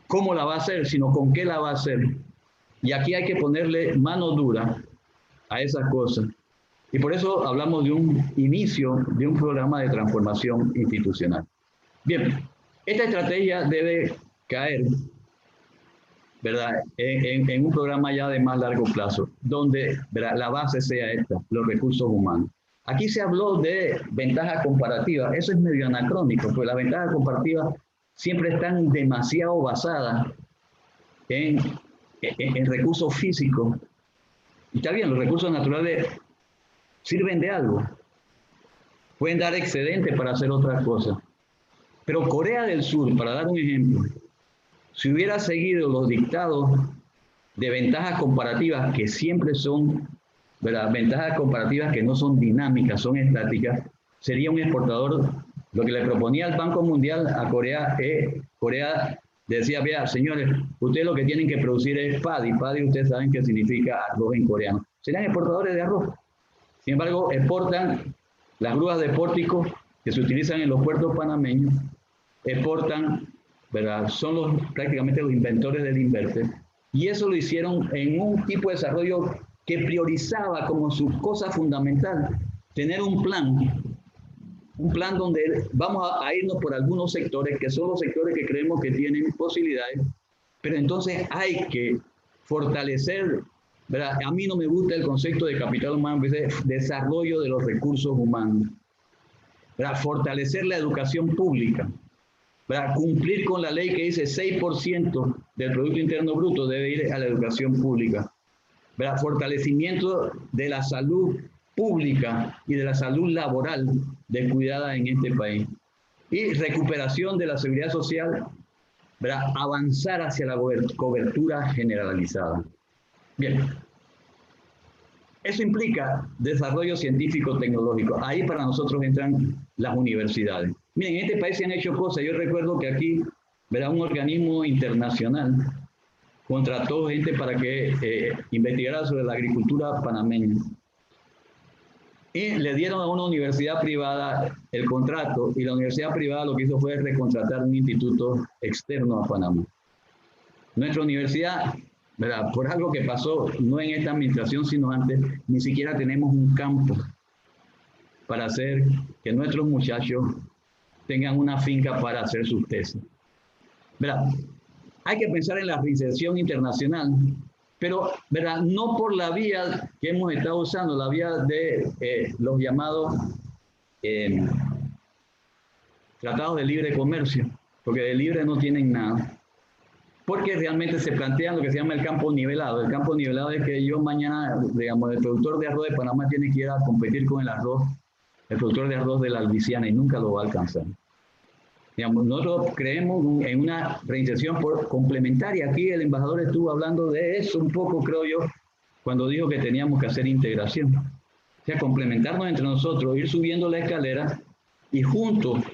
[SPEAKER 2] cómo la va a hacer, sino con qué la va a hacer. Y aquí hay que ponerle mano dura a esas cosas. Y por eso hablamos de un inicio de un programa de transformación institucional. Bien, esta estrategia debe caer, ¿verdad?, en un programa ya de más largo plazo, donde, ¿verdad?, la base sea esta, los recursos humanos. Aquí se habló de ventajas comparativas. Eso es medio anacrónico, pues las ventajas comparativas siempre están demasiado basadas en recursos físicos. Y está bien, los recursos naturales sirven de algo. Pueden dar excedentes para hacer otras cosas. Pero Corea del Sur, para dar un ejemplo, si hubiera seguido los dictados de ventajas comparativas, que siempre son, ¿verdad?, ventajas comparativas que no son dinámicas, son estáticas, sería un exportador. Lo que le proponía el Banco Mundial a Corea, Corea decía, vea, señores, ustedes lo que tienen que producir es paddy. Paddy, ustedes saben qué significa arroz en coreano. Serían exportadores de arroz. Sin embargo, exportan las grúas de pórtico que se utilizan en los puertos panameños, exportan, ¿verdad?, son prácticamente los inventores del inverter. Y eso lo hicieron en un tipo de desarrollo que priorizaba como su cosa fundamental tener un plan donde vamos a irnos por algunos sectores, que son los sectores que creemos que tienen posibilidades, pero entonces hay que fortalecer, ¿verdad? A mí no me gusta el concepto de capital humano, es desarrollo de los recursos humanos, ¿verdad? Fortalecer la educación pública, ¿verdad? Cumplir con la ley que dice 6% del Producto Interno Bruto debe ir a la educación pública, ¿verdad? Fortalecimiento de la salud pública y de la salud laboral descuidada en este país. Y recuperación de la seguridad social, ¿verdad? Avanzar hacia la cobertura generalizada. Bien. Eso implica desarrollo científico-tecnológico. Ahí para nosotros entran las universidades. Miren, en este país se han hecho cosas. Yo recuerdo que aquí ¿verdad? Un organismo internacional contrató gente para que investigara sobre la agricultura panameña. Y le dieron a una universidad privada el contrato, y la universidad privada lo que hizo fue recontratar un instituto externo a Panamá. Nuestra universidad, ¿verdad? Por algo que pasó, no en esta administración, sino antes, ni siquiera tenemos un campo para hacer que nuestros muchachos tengan una finca para hacer sus tesis. ¿Verdad? Hay que pensar en la reinserción internacional, pero ¿verdad? No por la vía que hemos estado usando, la vía de los llamados tratados de libre comercio, porque de libre no tienen nada, porque realmente se plantea lo que se llama el campo nivelado. El campo nivelado es que yo mañana, digamos, el productor de arroz de Panamá tiene que ir a competir con el productor de arroz de la Luisiana, y nunca lo va a alcanzar. Digamos, nosotros creemos en una reinserción complementaria. Aquí el embajador estuvo hablando de eso un poco, creo yo, cuando dijo que teníamos que hacer integración. O sea, complementarnos entre nosotros, ir subiendo la escalera y juntos,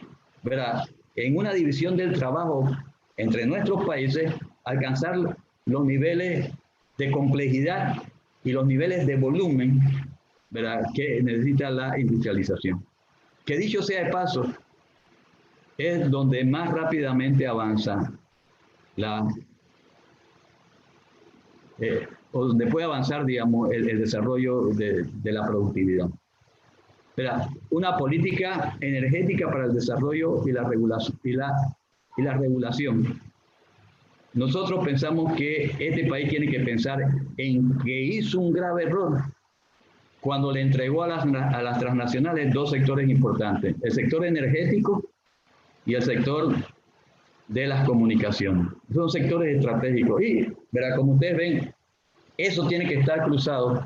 [SPEAKER 2] ¿verdad? En una división del trabajo entre nuestros países, alcanzar los niveles de complejidad y los niveles de volumen, ¿verdad?, que necesita la industrialización. Que dicho sea de paso, es donde más rápidamente avanza o donde puede avanzar, digamos, el desarrollo de la productividad. ¿Verdad? Una política energética para el desarrollo y la regulación. Nosotros pensamos que este país tiene que pensar en que hizo un grave error cuando le entregó a las transnacionales dos sectores importantes: el sector energético y el sector de las comunicaciones. Son sectores estratégicos y, ¿verdad?, como ustedes ven, eso tiene que estar cruzado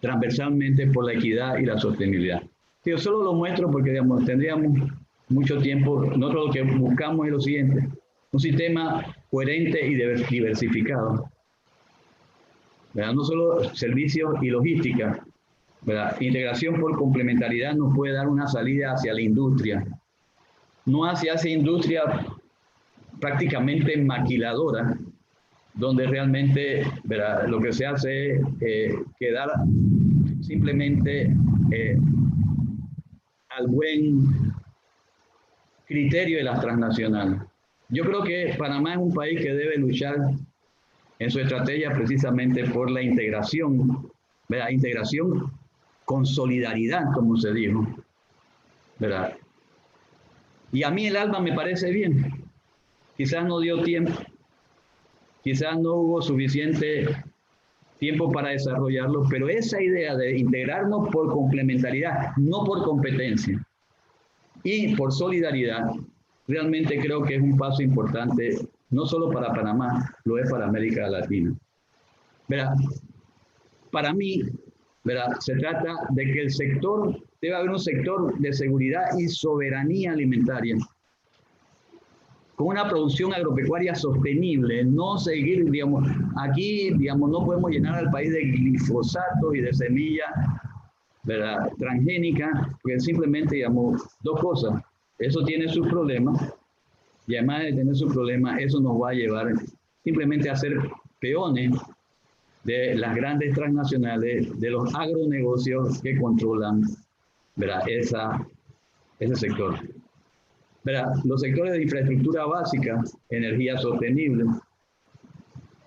[SPEAKER 2] transversalmente por la equidad y la sostenibilidad. Yo solo lo muestro porque, digamos, tendríamos mucho tiempo. Nosotros lo que buscamos es lo siguiente: un sistema coherente y diversificado, ¿verdad? No solo servicios y logística, ¿verdad? Integración por complementariedad nos puede dar una salida hacia la industria, no hacia esa industria prácticamente maquiladora, donde realmente, ¿verdad?, lo que se hace es quedar simplemente al buen criterio de las transnacionales. Yo creo que Panamá es un país que debe luchar en su estrategia precisamente por la integración, ¿verdad? Integración con solidaridad, como se dijo, ¿verdad? Y a mí el ALBA me parece bien. Quizás no dio tiempo, quizás no hubo suficiente tiempo para desarrollarlo, pero esa idea de integrarnos por complementariedad, no por competencia, y por solidaridad, realmente creo que es un paso importante, no solo para Panamá, lo es para América Latina. ¿Verdad? Para mí, ¿verdad?, se trata de que el sector, debe haber un sector de seguridad y soberanía alimentaria, con una producción agropecuaria sostenible, no seguir, digamos, aquí, digamos, no podemos llenar al país de glifosato y de semillas, ¿verdad?, transgénicas, porque simplemente, digamos, dos cosas: eso tiene sus problemas, y además de tener sus problemas, eso nos va a llevar simplemente a ser peones de las grandes transnacionales, de los agronegocios que controlan, ¿verdad?, ese sector. ¿Verdad? Los sectores de infraestructura básica, energía sostenible,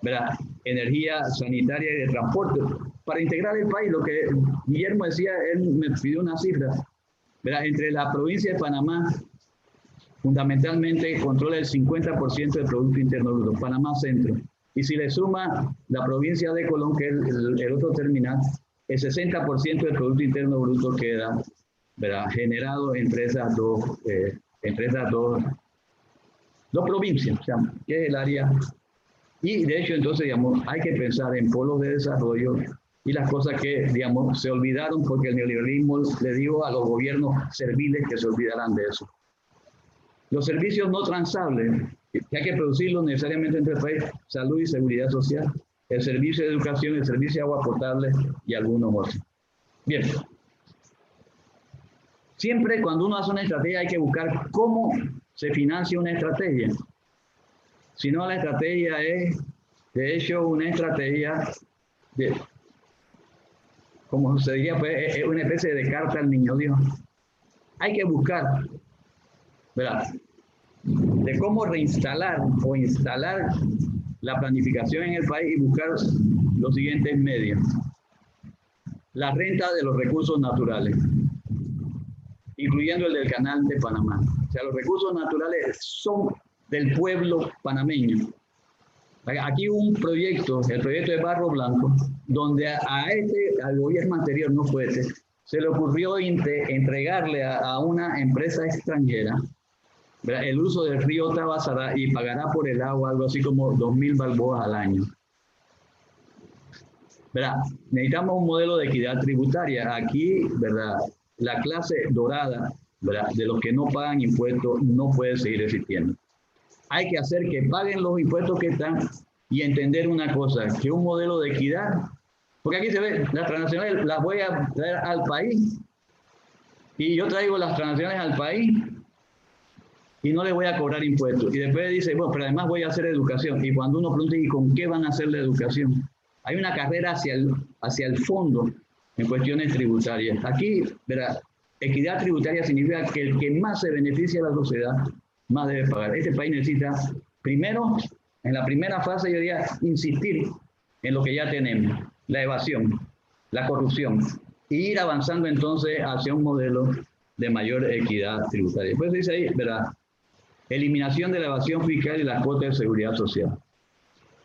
[SPEAKER 2] ¿verdad?, energía sanitaria y de transporte, para integrar el país. Lo que Guillermo decía, él me pidió una cifra, ¿verdad?, entre la provincia de Panamá, fundamentalmente controla el 50% del Producto Interno Bruto, Panamá Centro. Y si le suma la provincia de Colón, que es el otro terminal, el 60% del Producto Interno Bruto queda, ¿verdad?, generado entre esas dos provincias, o sea, que es el área. Y de hecho, entonces, digamos, hay que pensar en polos de desarrollo y las cosas que, digamos, se olvidaron porque el neoliberalismo le dijo a los gobiernos serviles que se olvidaran de eso. Los servicios no transables, que hay que producirlos necesariamente entre el país: salud y seguridad social, el servicio de educación, el servicio de agua potable y algunos otros. Bien. Siempre cuando uno hace una estrategia hay que buscar cómo se financia una estrategia. sino la estrategia es, de hecho, una estrategia de, como se diría, pues, es una especie de carta al niño Dios. Hay que buscar, ¿verdad?, de cómo reinstalar o instalar la planificación en el país y buscar los siguientes medios. La renta de los recursos naturales, incluyendo el del Canal de Panamá. O sea, los recursos naturales son del pueblo panameño. Aquí hubo un proyecto, el proyecto de Barro Blanco, donde al gobierno anterior, no fue este, se le ocurrió entregarle a una empresa extranjera, ¿verdad?, el uso del río Tabasará, y pagará por el agua algo así como 2.000 balboas al año. ¿Verdad? Necesitamos un modelo de equidad tributaria. Aquí, ¿verdad?, la clase dorada, ¿verdad?, de los que no pagan impuestos no puede seguir existiendo. Hay que hacer que paguen los impuestos que están y entender una cosa, que un modelo de equidad, porque aquí se ve, las transnacionales las voy a traer al país y yo traigo las transnacionales al país y no le voy a cobrar impuestos. Y después dice, bueno, pero además voy a hacer educación. Y cuando uno pregunta, ¿y con qué van a hacer la educación? Hay una carrera hacia el fondo en cuestiones tributarias. Aquí, ¿verdad?, equidad tributaria significa que el que más se beneficia a la sociedad, más debe pagar. Este país necesita, primero, en la primera fase, yo diría, insistir en lo que ya tenemos, la evasión, la corrupción, e ir avanzando entonces hacia un modelo de mayor equidad tributaria. Después dice ahí, ¿verdad?, eliminación de la evasión fiscal y las cuotas de seguridad social.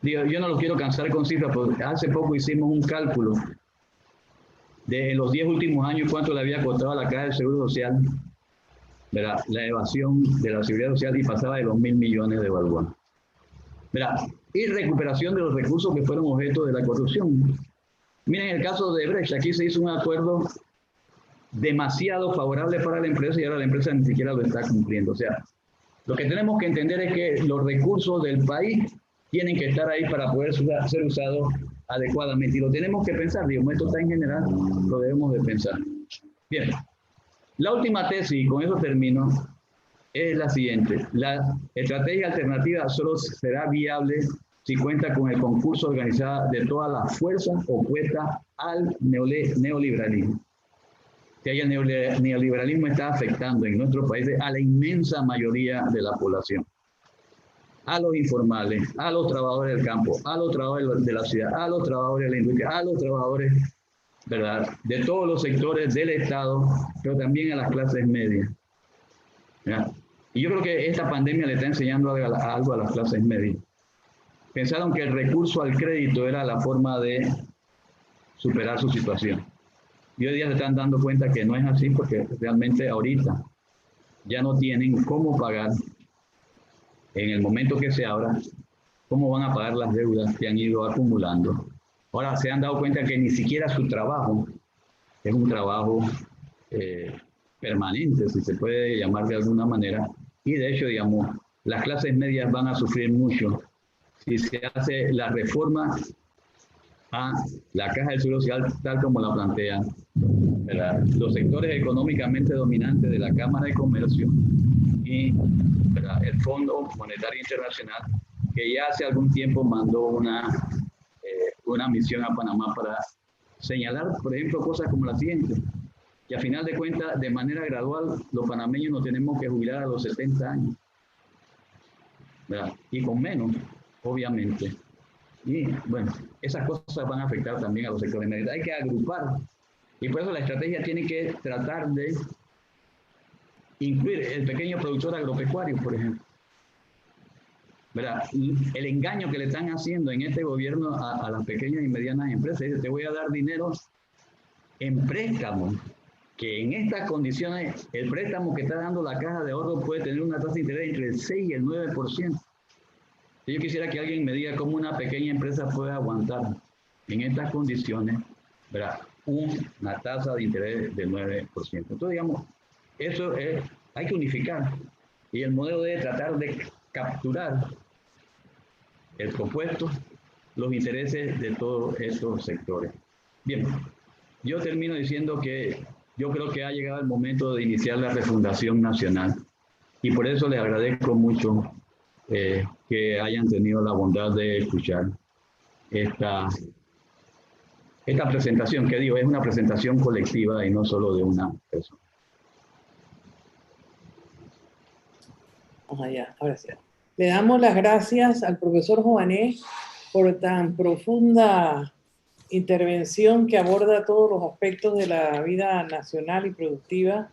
[SPEAKER 2] Digo, yo no lo quiero cansar con cifras, porque hace poco hicimos un cálculo de los 10 últimos años cuánto le había costado a la Caja del Seguro Social, ¿verdad?, la evasión de la seguridad social, y pasaba de los 1.000 millones de balboas. ¿Verdad? Y recuperación de los recursos que fueron objeto de la corrupción. Miren el caso de Brecht, aquí se hizo un acuerdo demasiado favorable para la empresa y ahora la empresa ni siquiera lo está cumpliendo. O sea, lo que tenemos que entender es que los recursos del país tienen que estar ahí para poder ser usados adecuadamente. Y lo tenemos que pensar, digamos, esto está en general, lo debemos de pensar. Bien, la última tesis, y con eso termino, es la siguiente. La estrategia alternativa solo será viable si cuenta con el concurso organizado de todas las fuerzas opuestas al neoliberalismo. Que el neoliberalismo está afectando en nuestros países a la inmensa mayoría de la población. A los informales, a los trabajadores del campo, a los trabajadores de la ciudad, a los trabajadores de la industria, a los trabajadores, ¿verdad?, de todos los sectores del Estado, pero también a las clases medias. ¿Verdad? Y yo creo que esta pandemia le está enseñando algo a las clases medias. Pensaron que el recurso al crédito era la forma de superar su situación. Y hoy día se están dando cuenta que no es así, porque realmente ahorita ya no tienen cómo pagar, en el momento que se abra, cómo van a pagar las deudas que han ido acumulando. Ahora se han dado cuenta que ni siquiera su trabajo es un trabajo permanente, si se puede llamar de alguna manera, y de hecho, digamos, las clases medias van a sufrir mucho si se hace la reforma a la Caja del Seguro Social tal como la plantean, ¿verdad?, los sectores económicamente dominantes de la Cámara de Comercio y, ¿verdad?, el Fondo Monetario Internacional, que ya hace algún tiempo mandó una misión a Panamá para señalar, por ejemplo, cosas como la siguiente, que a final de cuentas, de manera gradual, los panameños nos tenemos que jubilar a los 70 años, ¿verdad?, y con menos, obviamente. Y bueno, esas cosas van a afectar también a los sectores medios. Hay que agrupar, y por eso la estrategia tiene que tratar de incluir el pequeño productor agropecuario, por ejemplo. ¿Verdad? El engaño que le están haciendo en este gobierno a las pequeñas y medianas empresas es: te voy a dar dinero en préstamos, que en estas condiciones el préstamo que está dando la Caja de Ahorro puede tener una tasa de interés entre el 6 y el 9%. Yo quisiera que alguien me diga cómo una pequeña empresa puede aguantar en estas condiciones, ¿verdad?, una tasa de interés del 9%. Entonces, digamos, eso hay que unificar. Y el modelo debe tratar de capturar el propuesto, los intereses de todos estos sectores. Bien, yo termino diciendo que yo creo que ha llegado el momento de iniciar la refundación nacional. Y por eso les agradezco mucho que hayan tenido la bondad de escuchar esta presentación, que digo, es una presentación colectiva y no solo de una persona.
[SPEAKER 1] Vamos allá, ahora sí. Le damos las gracias al profesor Joanet por tan profunda intervención que aborda todos los aspectos de la vida nacional y productiva